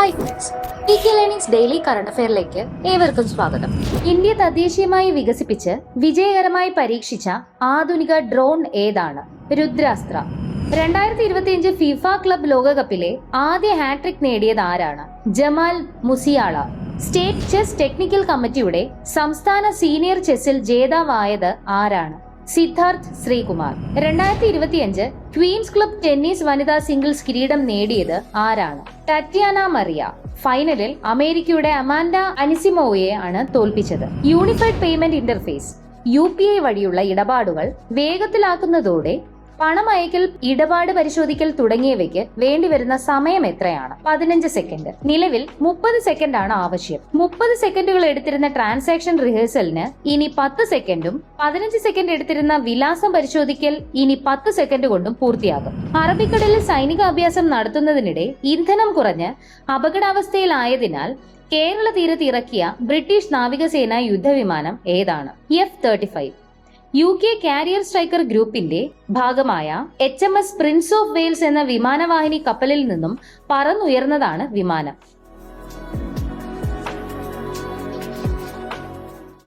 Hi friends, PK learnings daily current അഫെയറിലേക്ക് ഏവർക്കും സ്വാഗതം. ഇന്ത്യ തദ്ദേശീയമായി വികസിപ്പിച്ച് വിജയകരമായി പരീക്ഷിച്ച ആധുനിക ഡ്രോൺ ഏതാണ്? രുദ്രാസ്ത്ര. 2025 ഫിഫ ക്ലബ് ലോകകപ്പിലെ ആദ്യ ഹാട്രിക് നേടിയത് ആരാണ്? Jamal Musiala. State chess technical കമ്മിറ്റിയുടെ സംസ്ഥാന സീനിയർ ചെസ്സിൽ ജേതാവായത് ആരാണ്? Siddharth Sreekumar. 2025 Queen's club tennis വനിതാ സിംഗിൾസ് കിരീടം നേടിയത് ആരാണ്? ടറ്റ്യാന മറിയ. ഫൈനലിൽ അമേരിക്കയുടെ അമാൻഡ അനിസിമോവയെ ആണ് തോൽപ്പിച്ചത്. യൂണിഫൈഡ് പേയ്മെന്റ് ഇന്റർഫേസ് UPI വഴിയുള്ള ഇടപാടുകൾ വേഗത്തിലാക്കുന്നതോടെ പണമയക്കൽ, ഇടപാട് പരിശോധിക്കൽ തുടങ്ങിയവയ്ക്ക് വേണ്ടിവരുന്ന സമയം എത്രയാണ്? 15 സെക്കൻഡ്. നിലവിൽ 30 സെക്കൻഡ് ആണ് ആവശ്യം. 30 സെക്കൻഡുകൾ എടുത്തിരുന്ന ട്രാൻസാക്ഷൻ റിഹേഴ്സലിന് ഇനി 10 സെക്കൻഡും 15 സെക്കൻഡ് എടുത്തിരുന്ന വിലാസം പരിശോധിക്കൽ ഇനി 10 സെക്കൻഡ് കൊണ്ടും പൂർത്തിയാകും. അറബിക്കടലിൽ സൈനിക അഭ്യാസം നടത്തുന്നതിനിടെ ഇന്ധനം കുറഞ്ഞ് അപകടാവസ്ഥയിലായതിനാൽ കേരള തീരത്ത് ഇറക്കിയ ബ്രിട്ടീഷ് നാവികസേന യുദ്ധവിമാനം ഏതാണ്? F-35. UK കാരിയർ സ്ട്രൈക്കർ ഗ്രൂപ്പിന്റെ ഭാഗമായ HMS പ്രിൻസ് ഓഫ് വെയിൽസ് എന്ന വിമാനവാഹിനി കപ്പലിൽ നിന്നും പറന്നുയർന്നതാണ് വിമാനം.